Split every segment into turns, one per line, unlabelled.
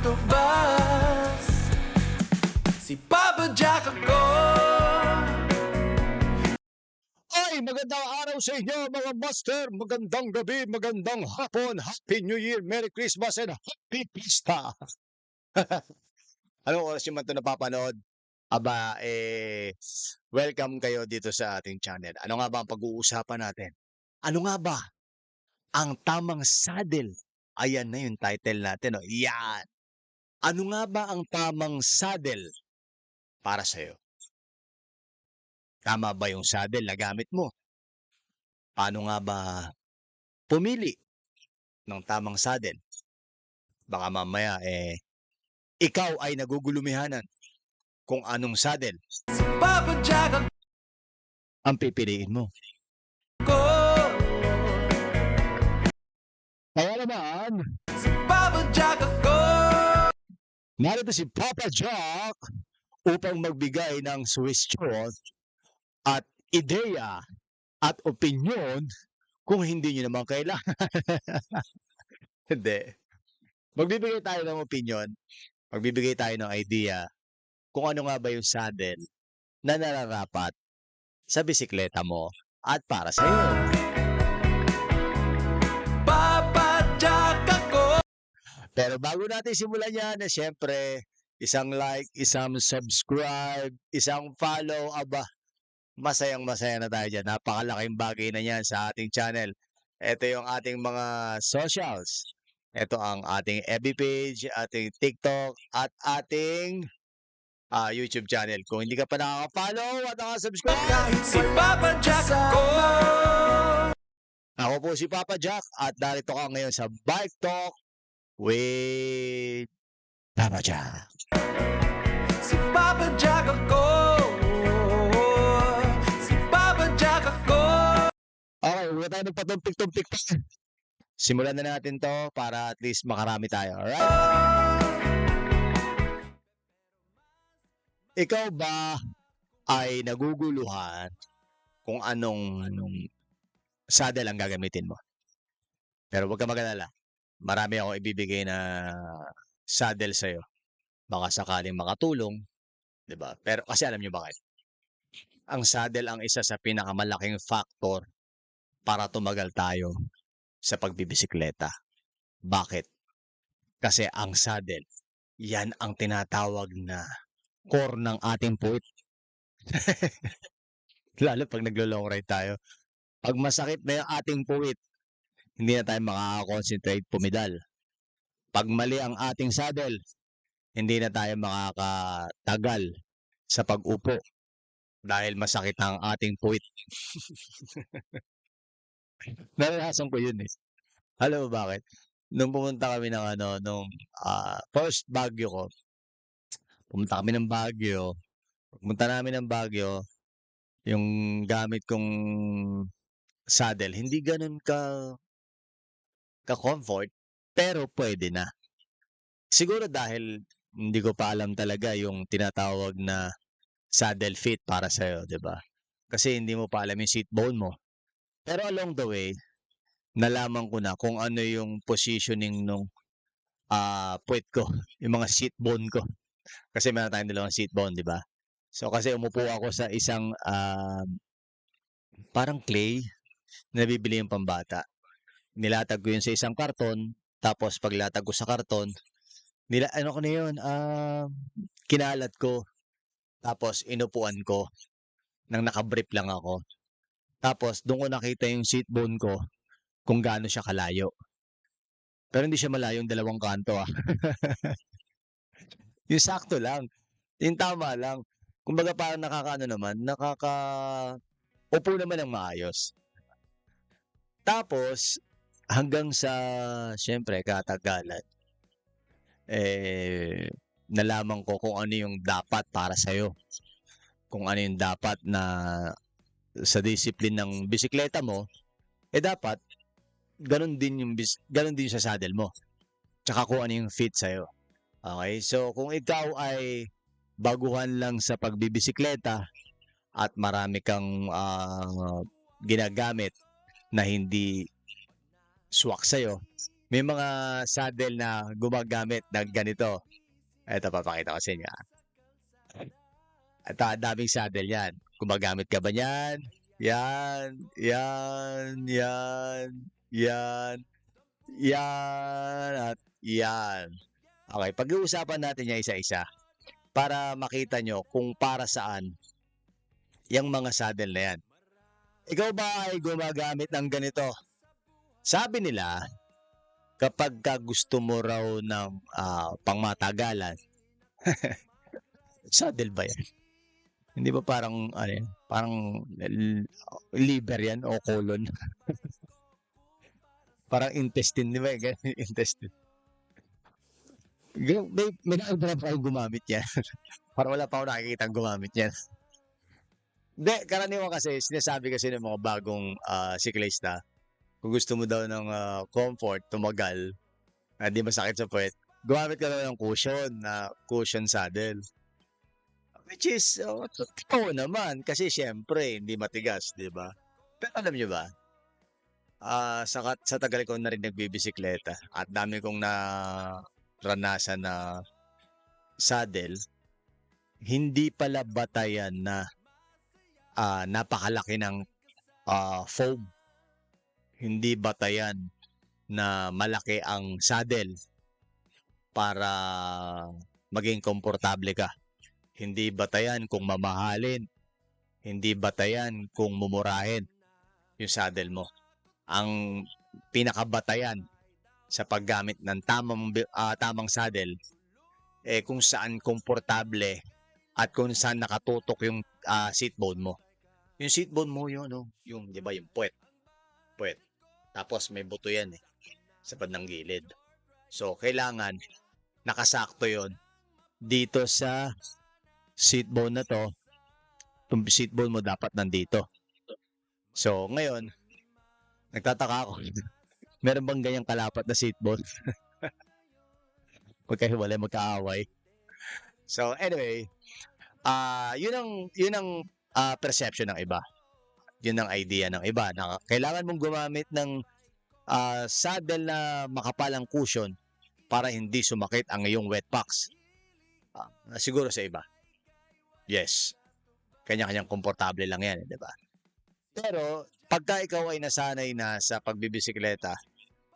Tubas, si Papa Jack ako.
Ay, magandang araw sa inyo mga master, magandang gabi, magandang hapon, Happy New Year, Merry Christmas, and Happy Pista! Anong oras yung man ito napapanood? Aba, welcome kayo dito sa ating channel. Ano nga ba ang pag-uusapan natin? Ano nga ba ang tamang saddle? Ayan na yung title natin, oh. Yan! Ano nga ba ang tamang saddle para sa'yo? Tama ba yung saddle na gamit mo? Paano nga ba pumili ng tamang saddle? Baka mamaya, ikaw ay nagugulumihanan kung anong saddle
Si Papa Jack
ang pipiliin mo.
ako.
Kaya naman,
Si Papa Jack ako.
narito si Papa Jack upang magbigay ng suwestyon at ideya at opinyon kung hindi nyo naman kailangan. Hindi. Magbibigay tayo ng opinyon, magbibigay tayo ng idea kung ano nga ba yung saddle na nararapat sa bisikleta mo at para sa iyo.
Papa Jack ako.
Pero bago natin simulan yan, siyempre, isang like, isang subscribe, isang follow, aba, masayang-masaya na tayo dyan. Napakalaking bagay na yan sa ating channel. Ito yung ating mga socials. Ito ang ating FB page, ating TikTok, at ating YouTube channel. Kung hindi ka pa nakaka-follow at nakaka-subscribe,
Kahit si Papa Jack ako.
ako po si Papa Jack at narito ka ngayon sa Bike Talk with Papa Jack.
Si Papa Jack ako. Si Papa Jack ako.
Okay, huwag tayo nagpatumpik-tumpik pa. Simulan na natin to para at least makarami tayo. Alright? Ikaw ba ay naguguluhan kung anong saddle ang gagamitin mo? Pero huwag ka mag-alala. Marami akong ibibigay na saddle sa'yo. Baka sakaling makatulong. 'Di ba? Pero kasi alam niyo bakit? Ang saddle ang isa sa pinakamalaking factor para tumagal tayo sa pagbibisikleta. Bakit? Kasi ang saddle, yan ang tinatawag na core ng ating puwit. Lalo pag naglo-long ride tayo. Pag masakit na yung ating puwit, hindi na tayo makaka-concentrate pumidal. Pag mali ang ating saddle, hindi na tayo makakatagal sa pag-upo dahil masakit ang ating puwit. Naranasan ko yun, eh. Alam mo bakit? Nung pumunta kami ng first Baguio ko, pumunta kami ng Baguio. Pagpunta namin ng Baguio, yung gamit kong saddle, hindi ganun ka-comfort, pero pwede na. Siguro dahil hindi ko pa alam talaga yung tinatawag na saddle fit para sa'yo, 'di ba? Kasi hindi mo pa alam yung seat bone mo. Pero along the way, nalaman ko na kung ano yung positioning nung puwet ko, yung mga seat bone ko. Kasi meron tayong dalawang seat bone, 'di ba? So kasi umupo ako sa isang parang clay na nabibili yung pambata. Nilatag ko yun sa isang karton, tapos paglatag ko sa karton, ano ko na yun, kinalat ko, tapos inupuan ko, nang nakabrief lang ako. Tapos doon ko nakita yung seat bone ko, kung gaano siya kalayo. Pero hindi siya malayo yung dalawang kanto, Yung sakto lang, yung tama lang. Kumbaga parang nakakaupo naman ng maayos. Tapos, hanggang sa, siyempre, katagalan, nalaman ko kung ano yung dapat para sa'yo. Kung ano yung dapat na sa discipline ng bisikleta mo, dapat ganun din sa saddle mo. Tsaka kung ano yung fit sa'yo. Okay? So, kung ikaw ay baguhan lang sa pagbibisikleta at marami kang ginagamit na hindi swak sa'yo, may mga saddle na gumagamit ng ganito. Eto, papakita ko sa inyo. At daming saddle yan. Gumagamit ka ba niyan? Yan, yan, yan, yan, yan, at yan. Okay, pag-uusapan natin yan isa-isa para makita nyo kung para saan yung mga saddle na yan. Ikaw ba ay gumagamit ng ganito? Sabi nila, kapag ka gusto mo raw ng pangmatagalan, saddle ba yan? Hindi ba parang, ano yan? Parang liver yan o colon? Parang intestine, di ba? Intestine. May nakita pa gumamit yan. Parang wala pa ako nakikita gumamit yan. Hindi, karaniwan kasi, sinasabi kasi ng mga bagong siklista, kung gusto mo daw ng comfort, tumagal, di masakit sa puwet, gumamit ka daw ng cushion saddle. Which is, totoo naman, kasi syempre, hindi matigas, di ba? Pero alam nyo ba, sa tagal ko na rin nagbibisikleta at dami kong naranasan na saddle, hindi pala batayan na napakalaki ng foam. Hindi batayan na malaki ang saddle para maging komportable ka. Hindi batayan kung mamahalin. Hindi batayan kung mumurahin yung saddle mo. Ang pinakabatayan sa paggamit ng tamang saddle kung saan komportable at kung saan nakatutok yung seat bone mo. Yung seat bone mo yun, yung 'di ba yung puwet. Tapos may buto yan sa bandang gilid. So kailangan nakasakto yon dito sa seat bone na to. Itong seat bone mo dapat nandito. So ngayon, nagtataka ako. Meron bang ganyang kalapat na seat bone? Magkahiwalay, magkaaway. So anyway, yun ang perception ng iba. Yun ang idea ng iba na kailangan mong gumamit ng saddle na makapal ang cushion para hindi sumakit ang iyong wet box. Siguro sa iba. Yes. Kanya-kanyang komportable lang yan, di ba? Pero pagka ikaw ay nasanay na sa pagbibisikleta,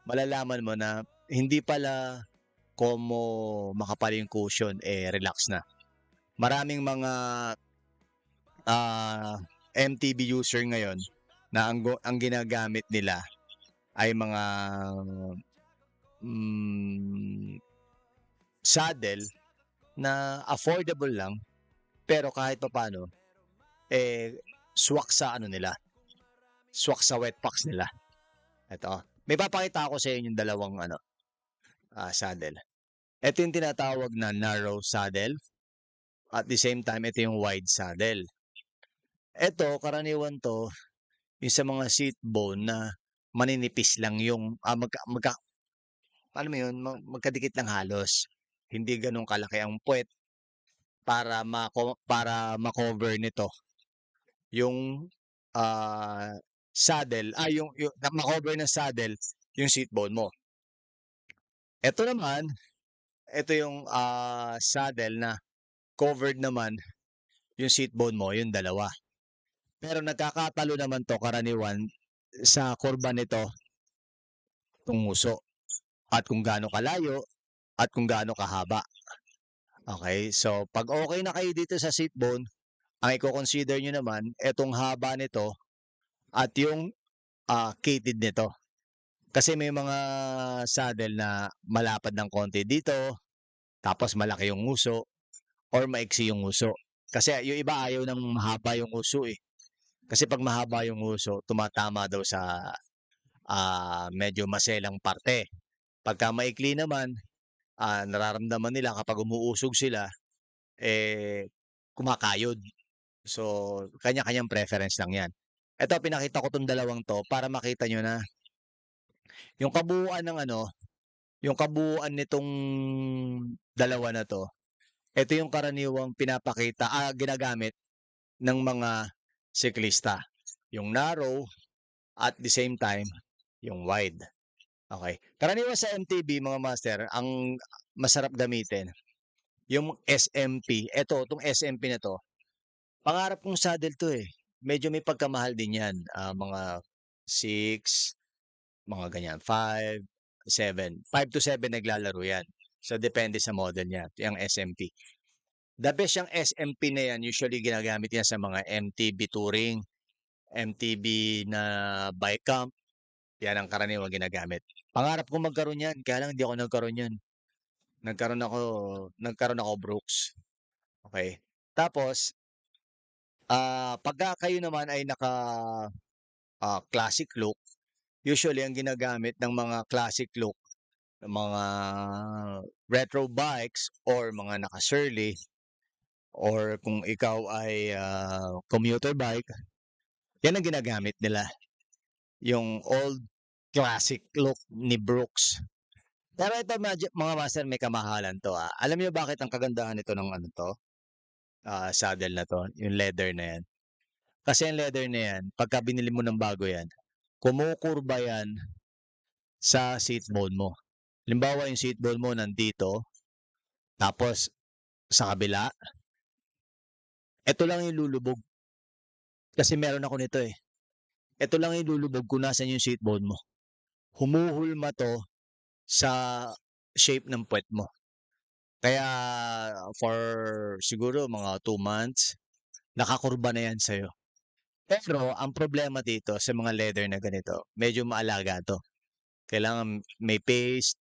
malalaman mo na hindi pala como makapal yung cushion, relax na. Maraming mga MTB user ngayon na ang ginagamit nila ay mga saddle na affordable lang pero kahit papaano swak sa swak sa wet box nila. Ito, may papakita ako sa inyo yung dalawang saddle. Ito yung tinatawag na narrow saddle. At the same time, ito yung wide saddle. Ito, karaniwan to, yung sa mga seat bone na maninipis lang yung, paano mo yun, magkadikit lang halos. Hindi ganun kalaki ang puwet para ma-cover nito yung saddle, yung ma-cover ng saddle yung seat bone mo. Ito naman, ito yung saddle na covered naman yung seat bone mo, yung dalawa. Pero nagkakatalo naman to karaniwan sa kurba nito itong nguso at kung gaano kalayo at kung gaano kahaba. Okay, so pag okay na kayo dito sa seat bone, ang i-consider nyo naman itong haba nito at yung cated nito. Kasi may mga saddle na malapad ng konti dito, tapos malaki yung nguso or maiksi yung nguso. Kasi yung iba ayaw ng mahaba yung nguso Kasi pag mahaba yung nguso, tumatama daw sa medyo maselang parte. Pagka maikli naman, nararamdaman nila kapag umuusog sila, kumakayod. So, kanya-kanyang preference lang yan. Ito, pinakita ko tong dalawang to para makita nyo na yung kabuuan ng yung kabuuan nitong dalawa na to, ito yung karaniwang ginagamit ng mga siklista. Yung narrow at the same time, yung wide. Okay. Karaniwan sa MTB mga master, ang masarap gamitin yung SMP. 'Tong SMP na 'to, pangarap kong saddle 'to, eh. Medyo may pagkamahal din 'yan, mga 6, mga ganyan, 5 to 7 naglalaro 'yan. So, depende sa model niya, yang SMP. The best yang SMP na 'yan, usually ginagamit 'yan sa mga MTB touring, MTB na bike camp, 'yan ang karaniwang ginagamit. Pangarap kong magkaroon niyan, kaya lang hindi ako nagkaroon niyan. Nagkaroon ako Brooks, okey. Tapos, pagka kayo naman ay classic look, usually ang ginagamit ng mga classic look, mga retro bikes or mga naka-Shirley or kung ikaw ay, commuter bike, yan ang ginagamit nila, yung old classic look ni Brooks. Pero ito mga master may kamahalan 'to, Alam niyo bakit ang kagandahan nito ng ano 'to, saddle na 'to, yung leather na 'yan? Kasi ang leather na 'yan pagka binili mo ng bago 'yan, kumukurba 'yan sa seat bone mo. Halimbawa yung seat bone mo nandito, tapos sa kabila, eto lang yung lulubog. Kasi meron ako nito, eh. Eto lang yung lulubog kung nasaan yung seat bone mo. Humuhulma 'to sa shape ng puwet mo. Kaya for siguro mga 2 months, nakakurba na 'yan sa'yo. Pero ang problema dito sa mga leather na ganito, medyo maalaga 'to. Kailangan may paste,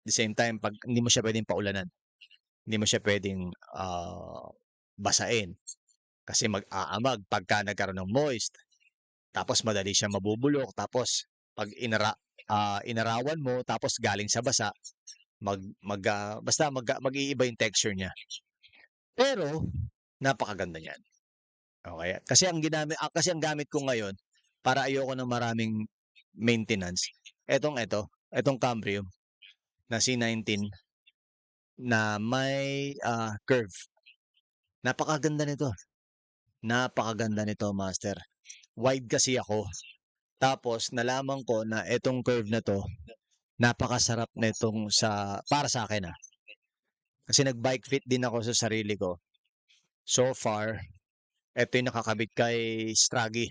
the same time 'pag hindi mo siya puwedeng paulanan. Hindi mo siya puwedeng, basain kasi mag-aamag pagka nagkaroon ng moist. Tapos madali siyang mabubulok, tapos 'pag inarawan mo tapos galing sa basa, basta mag-iiba yung texture niya. Pero napakaganda niyan, okey? Kasi ang gamit ko ngayon para ayoko ng maraming maintenance, etong Cambrium na C19 na may, curve. Napakaganda nito master. Wide kasi ako, tapos nalaman ko na etong curve na 'to, napakasarap nitong para sa'kin, Kasi nag-bike fit din ako sa sarili ko. So far, eto yung nakakabit kay Stragi,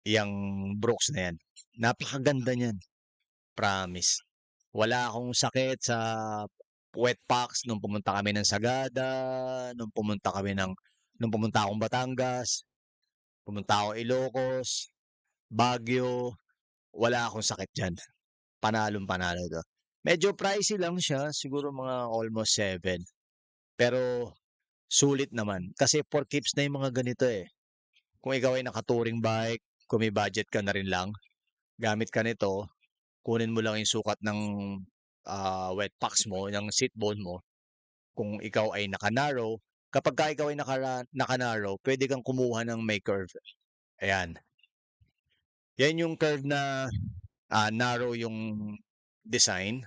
yang Brooks na 'yan. Napakaganda niyan, promise. Wala akong sakit sa Wetpacks nung pumunta kami ng Sagada, nung pumunta akong Batangas, pumunta ako Ilocos, Baguio, wala akong sakit diyan. Panalong-panalo 'to. Medyo pricey lang siya, siguro mga almost 7. Pero sulit naman kasi for keeps na yung mga ganito, eh. Kung ikaw ay naka-touring bike, kung may budget ka na rin lang, gamit ka nito, kunin mo lang yung sukat ng, wet packs mo, ng seat bone mo. Kung ikaw ay naka-narrow, kapagka ikaw ay naka-narrow, puwede kang kumuha ng may curve, ayan. Yan yung curve na, narrow yung design.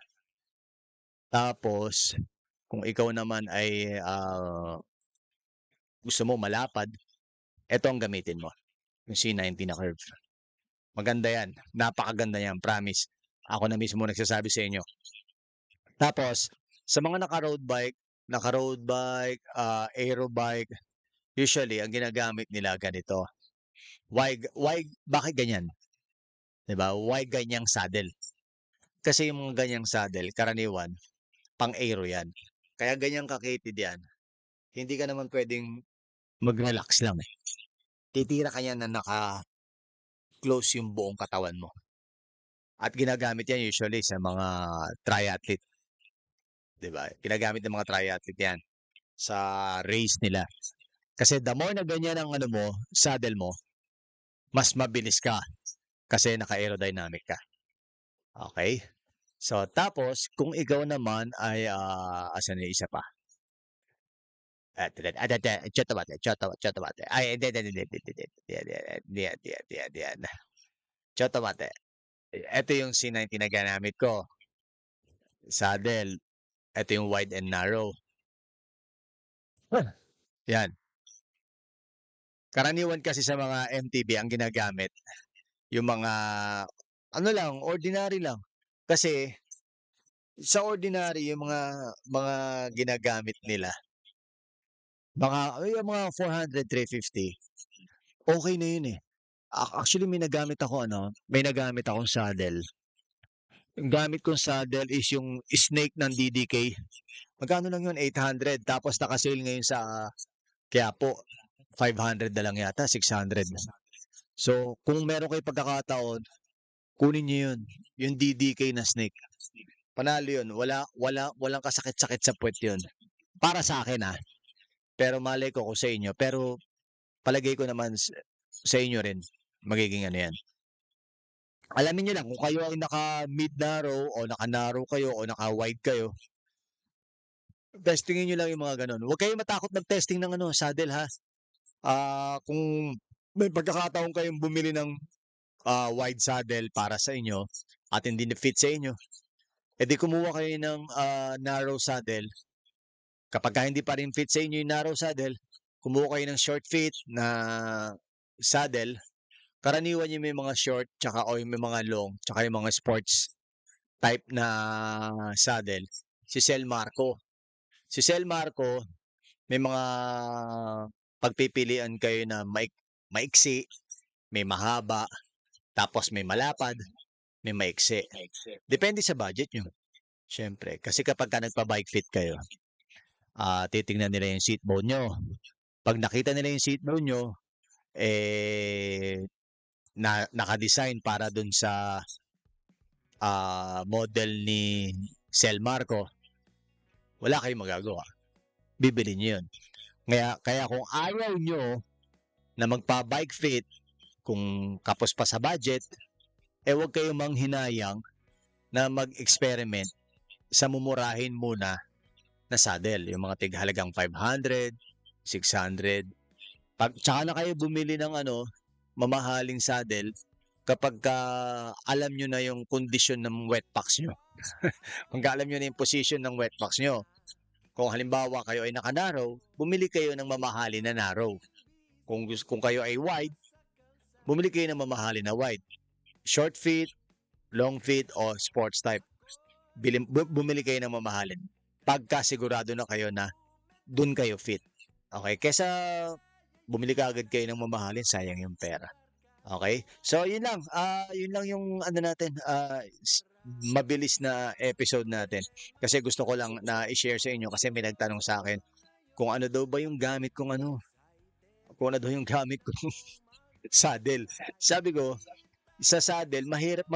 Tapos kung ikaw naman ay, gusto mo malapad, eto ang gamitin mo, yung C90 na curve. Maganda yan, napakaganda yan, promise. Ako na mismo nagsasabi sa inyo. Tapos sa mga naka-road bike, aero bike, usually ang ginagamit nila ganito, bakit ganyan? 'Di ba, why ganyang saddle? Kasi yung mga ganyang saddle karaniwan pang-aero yan. Kaya ganyan kakitid yan, hindi ka naman puwedeng mag-relax lang, eh. Titira ka niyan na naka-close yung buong katawan mo. At ginagamit yan usually sa mga triathlete, 'di ba? Ginagamit ng mga triathlete yan sa race nila. Kasi the more na ganyan ang ano mo, saddle mo, mas mabilis ka kasi naka-aerodynamic ka, okey? So, tapos kung ikaw naman ay, asan na yung isa pa? Chotomate, chotomate. Ay hindi yan. Chotomate. Eto yung C90 na ginamit ko, saddle. Eto yung wide and narrow. Yan. Karaniwan kasi sa mga MTB ang ginagamit yung mga, ano lang, ordinary lang. Kasi sa ordinary yung mga ginagamit nila, yung mga 400, 350, okey na yun, eh. Actually may nagamit akong saddle. Yung gamit kong saddle is yung Snake ng DDK. Magkano lang yun, 800 tapos naka-sale ngayon sa Quiapo, 500 na lang yata, 600 na. So, kung meron kayong pagkakataon, kunin niyo yun, yung DDK na Snake. Panalo yun, walang kasakit-sakit sa puwet yun. Para sa'kin, pero malay ko kung sa inyo, pero palagay ko naman sa inyo rin magiging ano yan. Alamin niyo lang kung kayo ay naka-mid narrow o naka-narrow kayo o naka-wide kayo, testingin niyo lang yung mga gano'n. Huwag kayong matakot mag-testing ng saddle, ha. Kung may pagkakataon kayong bumili ng, wide saddle para sa inyo at hindi na fit sa inyo, di kumuha kayo ng, narrow saddle. Kapagka hindi pa rin fit sa inyo yung narrow saddle, kumuha kayo ng short fit na saddle. Karaniwan yung may mga short o yung may mga long tsaka yung mga sports type na saddle, si Sel Marco. Si Sel Marco, may mga pagpipilian kayo na maiksi, may mahaba, tapos may malapad, may maiksi. Depende sa budget nyo. Siyempre, kasi kapagka nagpa-bike fit kayo, titingnan nila yung seat bone nyo. Pag nakita nila yung seat bone nyo, naka-design para dun sa model ni Sel Marco, wala kayong magagawa. Bibili nyo yun. Kaya kung ayaw nyo na magpa-bike fit, kung kapos pa sa budget, huwag kayong manghinayang na mag-experiment sa mumurahin muna na saddle. Yung mga tighalagang 500, 600. Tsaka na kayo bumili ng mamahaling saddle kapagka alam nyo na yung kondisyon ng wet packs nyo. Kung alam nyo na yung position ng wet packs nyo. Kung halimbawa kayo ay naka-narrow, bumili kayo ng mamahalin na narrow. Kung kayo ay wide, bumili kayo ng mamahalin na wide. Short fit, long fit, o sports type. Bumili kayo ng mamahalin. Pagka sigurado na kayo na dun kayo fit. Okay? Kesa bumili ka agad kayo ng mamahalin, sayang yung pera. Okay? So, yun lang. Yun lang yung natin, mabilis na episode natin. Kasi gusto ko lang na i-share sa inyo kasi may nagtanong sa akin kung ano daw ba yung gamit kong kung ano daw yung gamit kong saddle. Sabi ko, sa saddle, mahirap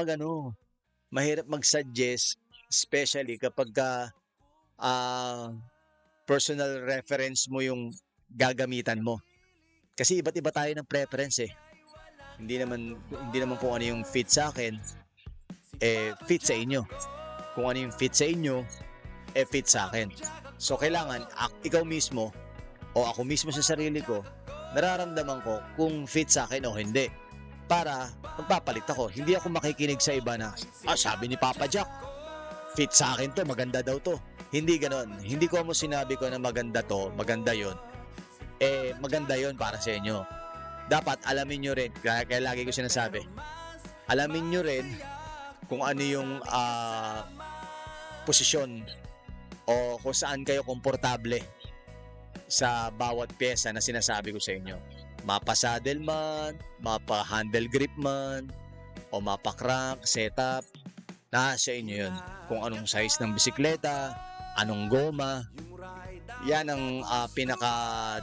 mag-suggest, especially kapag personal reference mo yung gagamitan mo. Kasi iba't iba tayo ng preference eh. Hindi naman kung ano yung fit sa akin, fit sa inyo. Kung ano yung fit sa inyo, fit sa akin. So kailangan ikaw mismo o ako mismo sa sarili ko, nararamdaman ko kung fit sa akin o hindi. Para magpapalit ako. Hindi ako makikinig sa iba na, sabi ni Papa Jack, fit sa akin to, maganda daw to. Hindi ganon. Hindi ko mo sinabi ko na maganda to, maganda yon. Maganda yon para sa inyo. Dapat alamin nyo rin, kaya lagi ko sinasabi, alamin nyo rin kung ano yung posisyon o kung saan kayo komportable sa bawat pyesa na sinasabi ko sa inyo. Mapa-saddle man, mapa-handle grip man, o mapa-crank, setup, nasa inyo yun. Kung anong size ng bisikleta, anong goma, yan ang pinaka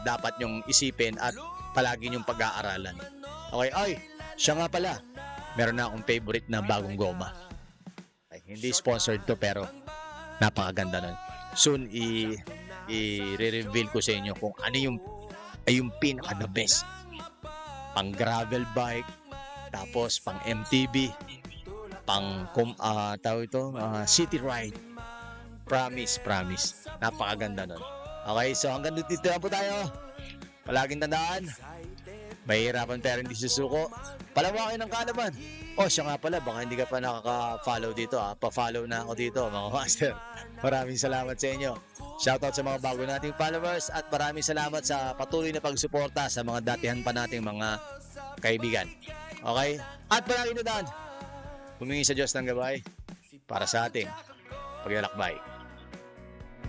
dapat nyong isipin at palagi nyong pag-aaralan. Okay, siya nga pala, meron na akong favorite na bagong goma. Hindi sponsored to pero napakaganda nun. Soon i-reveal ko sa inyo kung ano yung pinaka the best. Pang gravel bike, tapos pang MTB, pang city ride. Promise. Napakaganda nun. Okay, so hanggang dito na po tayo. Palaging tandaan, mahihirapan pero hindi susuko. Palawakin ang kaalaman. Siya nga pala, baka hindi ka pa nakaka-follow dito. Pa-follow na ako dito, mga master. Maraming salamat sa inyo. Shoutout sa mga bago nating followers at maraming salamat sa patuloy na pagsuporta sa mga datihan pa nating mga kaibigan. Okay? At palaging tandaan, humingi sa Diyos ng gabay para sa ating paglalakbay.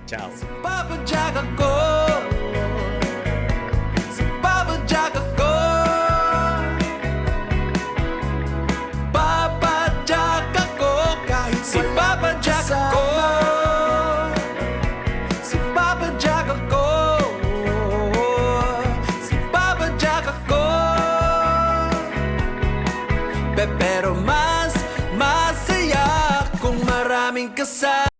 Ciao.
Papa Jack ako.